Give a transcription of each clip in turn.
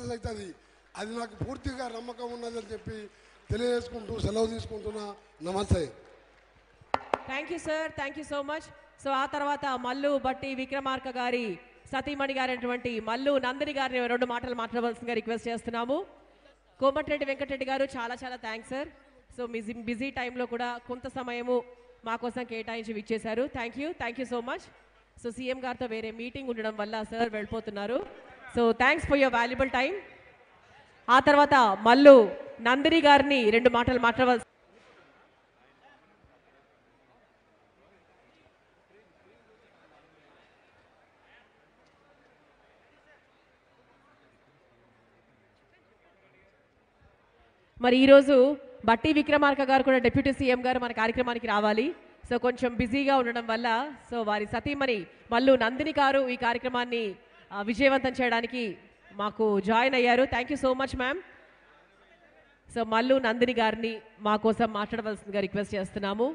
Success అవుతుంది. అది నాకు పూర్తిగా నమ్మకం ఉన్నదని చెప్పి తెలియజేసుకుంటూ సెలవు తీసుకుంటున్నా. నమస్తే. Thank you sir, thank you so much. So ఆ తర్వాత మల్లు బట్టి విక్రమార్క గారి సతీమణి గారైనటువంటి మల్లు నందిని గారిని 2 మాటలు మాట్లాడవలసిందిగా రిక్వెస్ట్ చేస్తున్నాము. కోమటిరెడ్డి వెంకటరెడ్డి గారు చాలా చాలా థ్యాంక్స్ సార్. సో బిజీ టైంలో కూడా కొంత సమయము మా కోసం కేటాయించి ఇచ్చేశారు. Thank you so much. So CM గారితో వేరే మీటింగ్ ఉండడం వల్ల సార్ వెళ్ళిపోతున్నారు. So thanks for your valuable time. ఆ తర్వాత మల్లు నందిని గారిని 2 మాటలు మాట్లాడవలసి. మరి ఈరోజు బట్టి విక్రమార్క గారు కూడా డిప్యూటీ సీఎం గారు మన కార్యక్రమానికి రావాలి. సో కొంచెం బిజీగా ఉండడం వల్ల సో వారి సతీమణి మల్లు నందిని గారు ఈ కార్యక్రమాన్ని విజయవంతం చేయడానికి మాకు జాయిన్ అయ్యారు. Thank you so much ma'am. So Mallu Nandini గారిని మా కోసం మాట్లాడవలసిందిగా రిక్వెస్ట్ చేస్తున్నాము.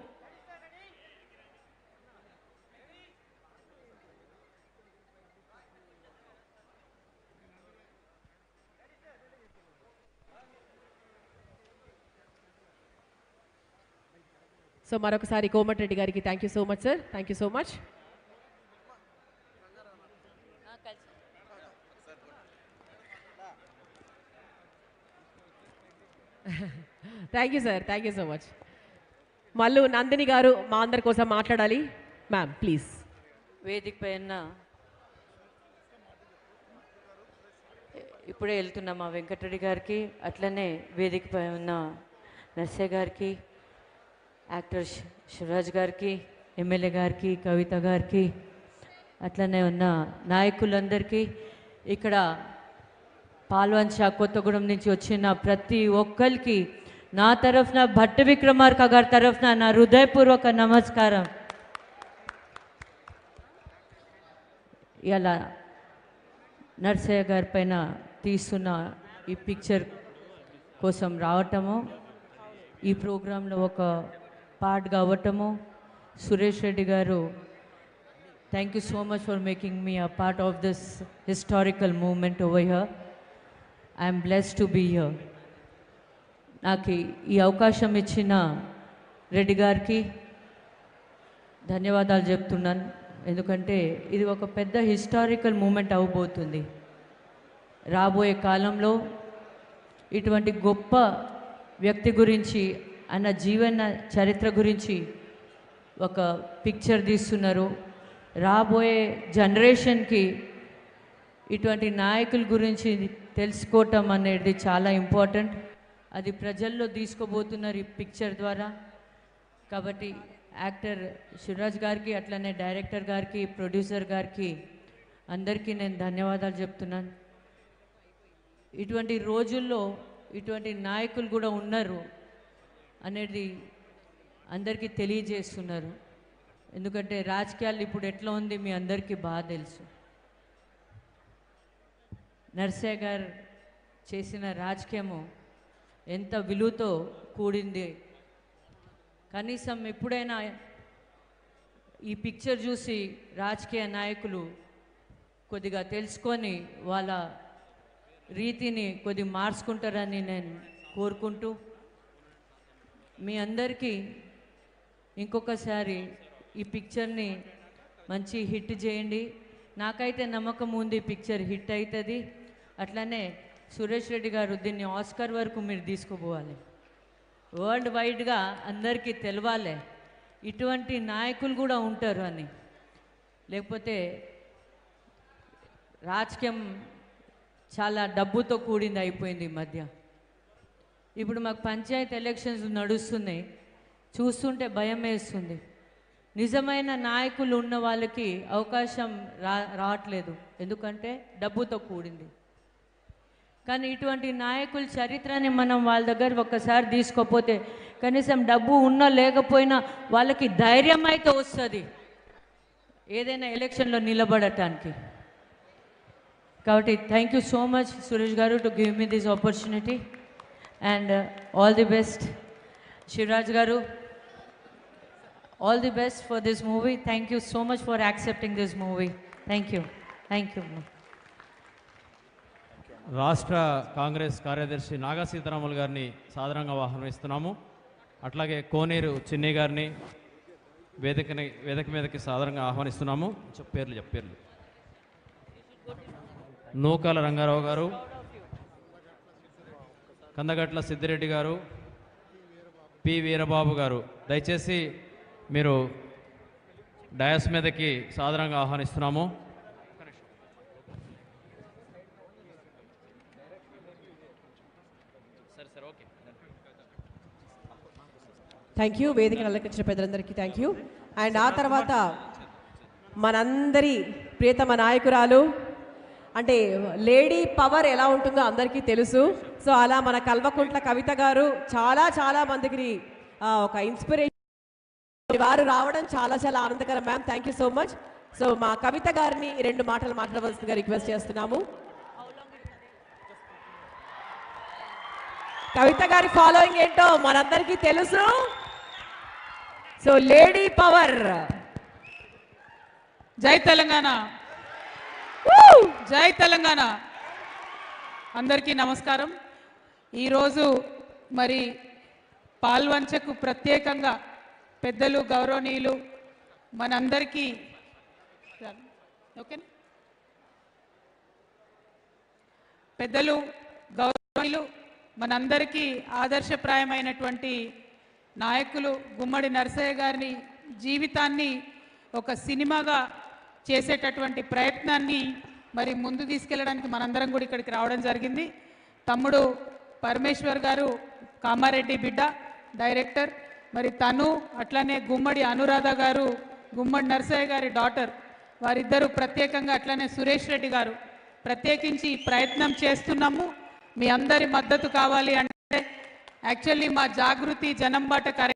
సో మరొకసారి కోమటిరెడ్డి గారికి thank you so much sir. Thank you so much. Thank you sir, thank you so much. Mallu Nandini గారు మా అందరి కోసం మాట్లాడాలి. Ma'am please. వేదిక పైన ఇప్పుడే వెళ్తున్నా మా వెంకటరెడ్డి గారికి, అట్లనే వేదికపై ఉన్న నర్సయ్య గారికి, యాక్టర్ శివరాజ్ గారికి, ఎమ్మెల్యే గారికి, కవిత గారికి, అట్లనే ఉన్న నాయకులందరికీ, ఇక్కడ పాల్వంచ కొత్తగూడెం నుంచి వచ్చిన ప్రతి ఒక్కరికి నా తరఫున భట్టి విక్రమార్క గారి తరఫున నా హృదయపూర్వక నమస్కారం. ఇలా నర్సయ్య గారి పైన తీస్తున్న ఈ పిక్చర్ కోసం రావటము, ఈ ప్రోగ్రాంలో ఒక పార్ట్గా అవ్వటము, సురేష్ రెడ్డి గారు thank you so much for making me a part of this historical moment over here. I'm blessed to be here. నాకు ఈ అవకాశం ఇచ్చిన రెడ్డి గారికి ధన్యవాదాలు చెప్తున్నాను. ఎందుకంటే ఇది ఒక పెద్ద హిస్టారికల్ మూమెంట్ అవ్వబోతుంది. రాబోయే కాలంలో ఇటువంటి గొప్ప వ్యక్తి గురించి, ఆయన జీవన చరిత్ర గురించి ఒక పిక్చర్ తీస్తున్నారు. రాబోయే జనరేషన్కి ఇటువంటి నాయకుల గురించి తెలుసుకోవటం అనేది చాలా ఇంపార్టెంట్. అది ప్రజల్లో తీసుకోబోతున్నారు ఈ పిక్చర్ ద్వారా. కాబట్టి యాక్టర్ శివరాజ్ గారికి, అట్లనే డైరెక్టర్ గారికి, ప్రొడ్యూసర్ గారికి అందరికీ నేను ధన్యవాదాలు చెప్తున్నాను. ఇటువంటి రోజుల్లో ఇటువంటి నాయకులు కూడా ఉన్నారు అనేది అందరికీ తెలియజేస్తున్నారు. ఎందుకంటే రాజకీయాలు ఇప్పుడు ఎట్లా ఉంది మీ అందరికీ బాగా తెలుసు. నర్సయ్య గారు చేసిన రాజకీయము ఎంత విలువతో కూడింది. కనీసం ఎప్పుడైనా ఈ పిక్చర్ చూసి రాజకీయ నాయకులు కొద్దిగా తెలుసుకొని వాళ్ళ రీతిని కొద్దిగా మార్చుకుంటారని నేను కోరుకుంటూ, మీ అందరికీ ఇంకొకసారి ఈ పిక్చర్ని మంచి హిట్ చేయండి. నాకైతే నమ్మకం ఉంది ఈ పిక్చర్ హిట్ అవుతుంది. అట్లనే సురేష్ రెడ్డి గారు దీన్ని ఆస్కార్ వరకు మీరు తీసుకుపోవాలి. వరల్డ్ వైడ్గా అందరికీ తెలవాలి ఇటువంటి నాయకులు కూడా ఉంటారు అని. లేకపోతే రాజకీయం చాలా డబ్బుతో కూడింది అయిపోయింది ఈ మధ్య. ఇప్పుడు మాకు పంచాయతీ ఎలక్షన్స్ నడుస్తున్నాయి, చూస్తుంటే భయం వేస్తుంది. నిజమైన నాయకులు ఉన్న వాళ్ళకి అవకాశం రావట్లేదు, ఎందుకంటే డబ్బుతో కూడింది. కానీ ఇటువంటి నాయకుల చరిత్రని మనం వాళ్ళ దగ్గర ఒక్కసారి తీసుకోపోతే, కనీసం డబ్బు ఉన్నా లేకపోయినా వాళ్ళకి ధైర్యం అయితే వస్తుంది ఏదైనా ఎలక్షన్లో నిలబడటానికి. కాబట్టి thank you so much Suresh garu to give me this opportunity and all the best. Shivaraj garu, all the best for this movie. Thank you so much for accepting this movie. Thank you. Thank you. రాష్ట్ర కాంగ్రెస్ కార్యదర్శి నాగా సీతారాములు గారిని సాదరంగా ఆహ్వానిస్తున్నాము. అట్లాగే కోనేరు చిన్ని గారిని వేదిక మీదకి సాదరంగా ఆహ్వానిస్తున్నాము. పేర్లు నూకాల రంగారావు గారు, కందగట్ల సిద్దిరెడ్డి గారు, పి వీరబాబు గారు, దయచేసి మీరు డయాస్ మీదకి సాదరంగా ఆహ్వానిస్తున్నాము. Thank you. వేదికను అలంకరించిన పెద్దలందరికీ థ్యాంక్ యూ. అండ్ ఆ తర్వాత మనందరి ప్రియతమ నాయకురాలు, అంటే లేడీ పవర్ ఎలా ఉంటుందో అందరికీ తెలుసు. సో అలా మన కల్వకుంట్ల కవిత గారు చాలా మందికి ఒక ఇన్స్పిరేషన్. వారు రావడం చాలా ఆనందకరం ma'am. Thank you so much. So మా కవిత గారిని 2 మాటలు మాట్లాడవలసిందిగా రిక్వెస్ట్ చేస్తున్నాము. కవిత గారి ఫాలోయింగ్ ఏంటో మనందరికీ తెలుసు. So lady power. జై తెలంగాణ, జై తెలంగాణ. అందరికీ నమస్కారం. ఈరోజు మరి పాల్వంచకు ప్రత్యేకంగా పెద్దలు గౌరవనీయులు మనందరికీ ఓకే పెద్దలు గౌరవనీయులు మనందరికీ ఆదర్శప్రాయమైనటువంటి నాయకులు గుమ్మడి నరసయ్య గారిని జీవితాన్ని ఒక సినిమాగా చేసేటటువంటి ప్రయత్నాన్ని మరి ముందు తీసుకెళ్ళడానికి మనందరం కూడా ఇక్కడికి రావడం జరిగింది. తమ్ముడు పరమేశ్వర్ గారు కామారెడ్డి బిడ్డ డైరెక్టర్, మరి తను అట్లనే గుమ్మడి అనురాధ గారు గుమ్మడి నరసయ్య గారి డాటర్, వారిద్దరూ ప్రత్యేకంగా అట్లనే సురేష్ రెడ్డి గారు ప్రత్యేకించి ప్రయత్నం చేస్తున్నాము. మీ అందరి మద్దతు కావాలి అంటే యాక్చువల్లీ మా జాగృతి జనంబాట